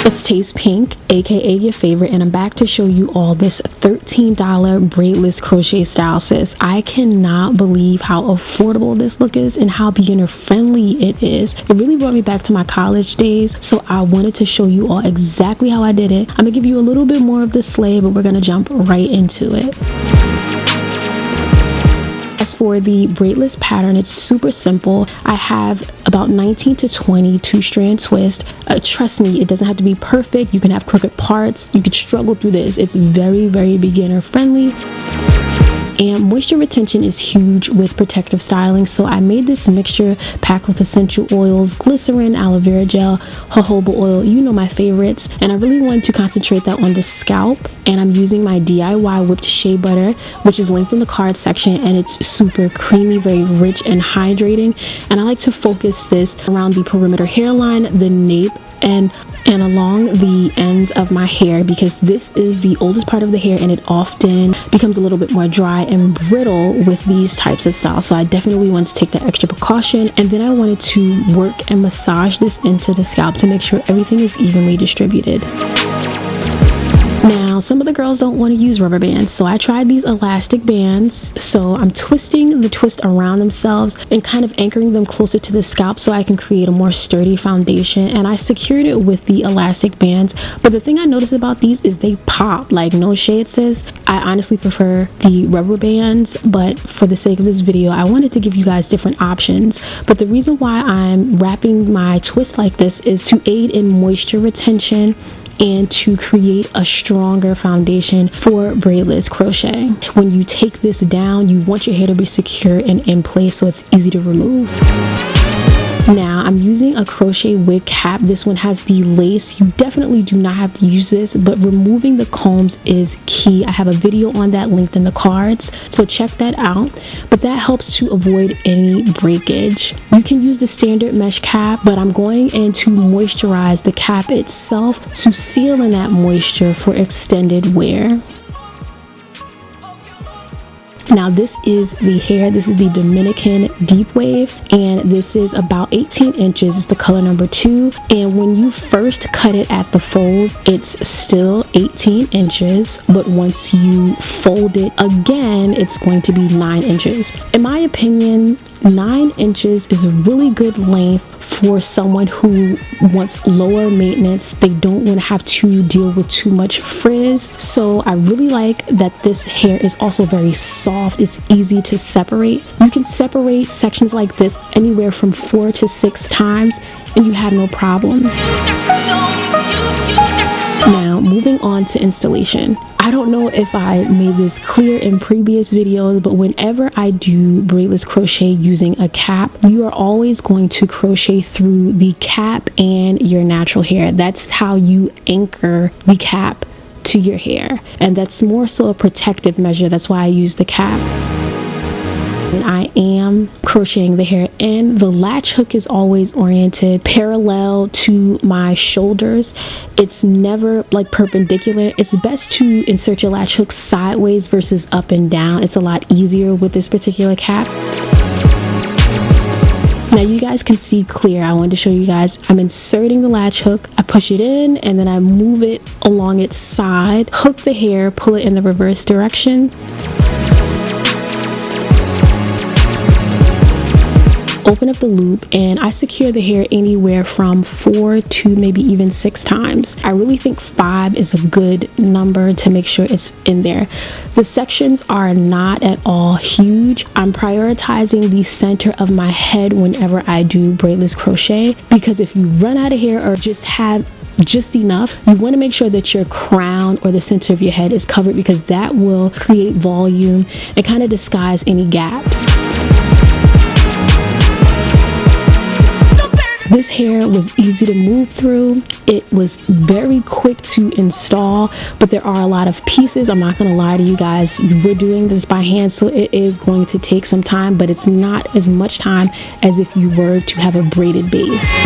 It's Tastepink, aka your favorite, and I'm back to show you all this $13 braidless crochet style, sis. I cannot believe how affordable this look is and how beginner friendly it is. It really brought me back to my college days, so I wanted to show you all exactly how I did it. I'm gonna give you a little bit more of the sleigh, but we're gonna jump right into it. As for the braidless pattern, it's super simple. I have about 19 to 20 2-strand twists. Trust me, it doesn't have to be perfect. You can have crooked parts. You could struggle through this. It's very, very beginner friendly. And moisture retention is huge with protective styling, so I made this mixture packed with essential oils, glycerin, aloe vera gel, jojoba oil, you know my favorites. And I really wanted to concentrate that on the scalp, and I'm using my DIY whipped shea butter, which is linked in the card section, and it's super creamy, very rich and hydrating. And I like to focus this around the perimeter hairline, the nape, and along the ends of my hair, because this is the oldest part of the hair and it often becomes a little bit more dry and brittle with these types of styles. So I definitely want to take that extra precaution, and then I wanted to work and massage this into the scalp to make sure everything is evenly distributed. Now, some of the girls don't want to use rubber bands, so I tried these elastic bands. So I'm twisting the twist around themselves and kind of anchoring them closer to the scalp so I can create a more sturdy foundation, and I secured it with the elastic bands. But the thing I noticed about these is they pop, like no shade, sis. I honestly prefer the rubber bands, but for the sake of this video, I wanted to give you guys different options. But the reason why I'm wrapping my twist like this is to aid in moisture retention and to create a stronger foundation for braidless crochet. When you take this down, you want your hair to be secure and in place so it's easy to remove. Now I'm using a crochet wig cap. This one has the lace. You definitely do not have to use this, but removing the combs is key. I have a video on that linked in the cards, so check that out. But that helps to avoid any breakage. You can use the standard mesh cap, but I'm going in to moisturize the cap itself to seal in that moisture for extended wear. Now this is the hair. This is the Dominican deep wave, and this is about 18 inches. It's the color number 2, and when you first cut it at the fold, it's still 18 inches, but once you fold it again, it's going to be 9 inches. In my opinion, 9 inches is a really good length for someone who wants lower maintenance. They don't want to have to deal with too much frizz. So I really like that this hair is also very soft. It's easy to separate. You can separate sections like this anywhere from 4 to 6 times and you have no problems. Now, moving on to installation. I don't know if I made this clear in previous videos, but whenever I do braidless crochet using a cap, you are always going to crochet through the cap and your natural hair. That's how you anchor the cap to your hair, and that's more so a protective measure. That's why I use the cap. When I am crocheting the hair in, the latch hook is always oriented parallel to my shoulders. It's never like perpendicular. It's best to insert your latch hook sideways versus up and down. It's a lot easier with this particular cap. Now you guys can see clear. I wanted to show you guys. I'm inserting the latch hook. I push it in and then I move it along its side, hook the hair, pull it in the reverse direction. Open up the loop, and I secure the hair anywhere from 4 to maybe even 6 times. I really think 5 is a good number to make sure it's in there. The sections are not at all huge. I'm prioritizing the center of my head whenever I do braidless crochet, because if you run out of hair or just have just enough, you want to make sure that your crown or the center of your head is covered, because that will create volume and kind of disguise any gaps. This hair was easy to move through. It was very quick to install, but there are a lot of pieces. I'm not gonna lie to you guys. We're doing this by hand, so it is going to take some time, but it's not as much time as if you were to have a braided base.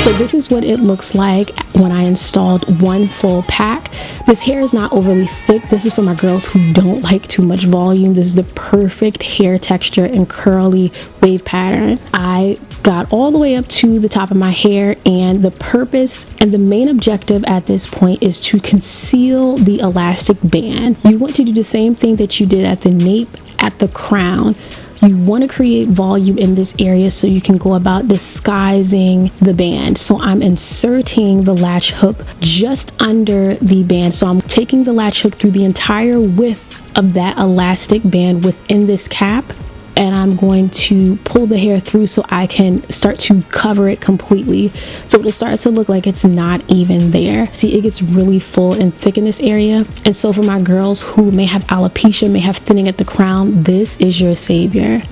So this is what it looks like when I installed one full pack. This hair is not overly thick. This is for my girls who don't like too much volume. This is the perfect hair texture and curly wave pattern. I got all the way up to the top of my hair, and the purpose and the main objective at this point is to conceal the elastic band. You want to do the same thing that you did at the nape, at the crown. You want to create volume in this area so you can go about disguising the band. So I'm inserting the latch hook just under the band. So I'm taking the latch hook through the entire width of that elastic band within this cap, and I'm going to pull the hair through so I can start to cover it completely. So it starts to look like it's not even there. See, it gets really full and thick in this area. And so for my girls who may have alopecia, may have thinning at the crown, this is your savior.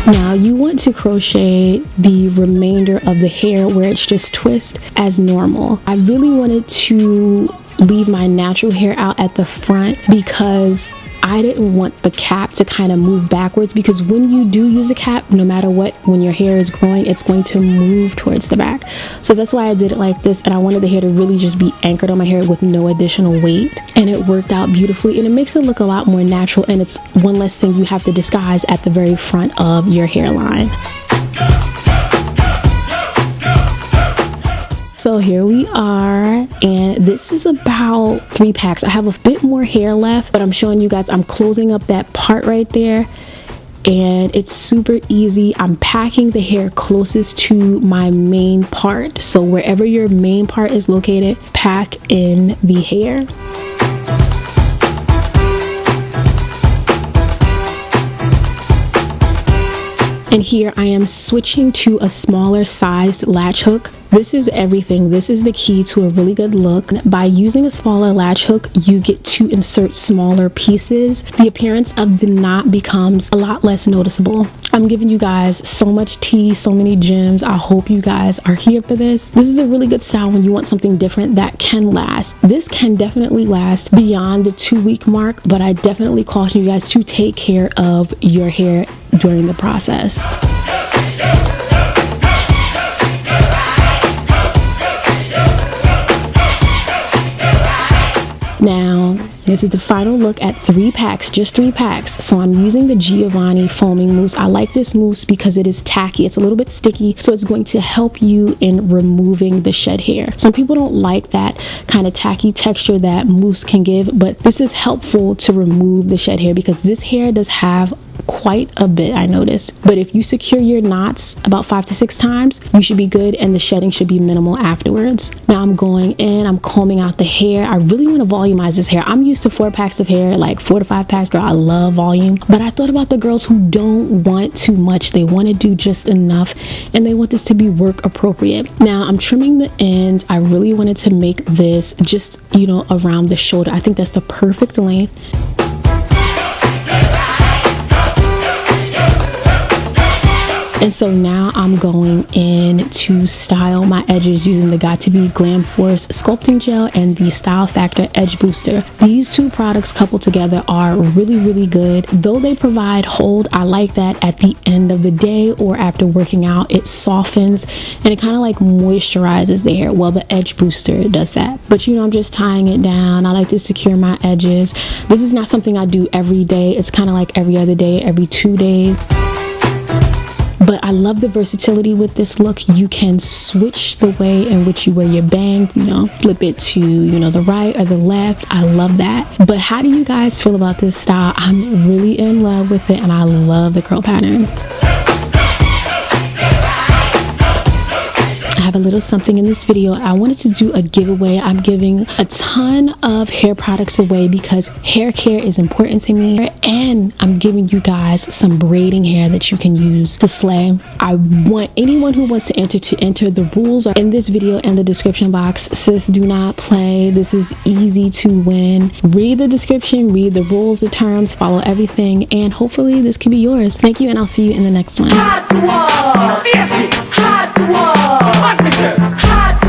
Now you want to crochet the remainder of the hair where it's just twist as normal. I really wanted to leave my natural hair out at the front because I didn't want the cap to kind of move backwards, because when you do use a cap, no matter what, when your hair is growing, it's going to move towards the back. So that's why I did it like this, and I wanted the hair to really just be anchored on my hair with no additional weight, and it worked out beautifully, and it makes it look a lot more natural, and it's one less thing you have to disguise at the very front of your hairline. So here we are, and this is about 3 packs. I have a bit more hair left, but I'm showing you guys, I'm closing up that part right there, and it's super easy. I'm packing the hair closest to my main part. So wherever your main part is located, pack in the hair. And here I am switching to a smaller sized latch hook. This is everything. This is the key to a really good look. By using a smaller latch hook, you get to insert smaller pieces. The appearance of the knot becomes a lot less noticeable. I'm giving you guys so much tea, so many gems. I hope you guys are here for this. This is a really good style when you want something different that can last. This can definitely last beyond the 2-week mark, but I definitely caution you guys to take care of your hair during the process. Now, this is the final look at 3 packs, just 3 packs. So I'm using the Giovanni foaming mousse. I like this mousse because it is tacky. It's a little bit sticky, so it's going to help you in removing the shed hair. Some people don't like that kind of tacky texture that mousse can give, but this is helpful to remove the shed hair because this hair does have quite a bit, I noticed. But if you secure your knots about 5 to 6 times, you should be good, and the shedding should be minimal afterwards. Now I'm going in, I'm combing out the hair. I really want to volumize this hair. I'm used to 4 packs of hair, like 4 to 5 packs, girl. I love volume, but I thought about the girls who don't want too much. They want to do just enough, and they want this to be work appropriate. Now I'm trimming the ends. I really wanted to make this just, you know, around the shoulder. I think that's the perfect length. And so now I'm going in to style my edges using the Got2b Glam Force Sculpting Gel and the Style Factor Edge Booster. These 2 products coupled together are really, really good. Though they provide hold, I like that at the end of the day or after working out, it softens and it kind of like moisturizes the hair. Well, the Edge Booster does that. But you know, I'm just tying it down. I like to secure my edges. This is not something I do every day. It's kind of like every other day, every 2 days. But I love the versatility with this look. You can switch the way in which you wear your band, you know, flip it to, you know, the right or the left. I love that. But how do you guys feel about this style? I'm really in love with it, and I love the curl pattern. I have a little something in this video. I wanted to do a giveaway. I'm giving a ton of hair products away because hair care is important to me, and I'm giving you guys some braiding hair that you can use to slay. I want anyone who wants to enter. The rules are in this video and the description box. Sis, do not play. This is easy to win. Read the description, read the rules, the terms, follow everything, and hopefully this can be yours. Thank you, and I'll see you in the next one. Hot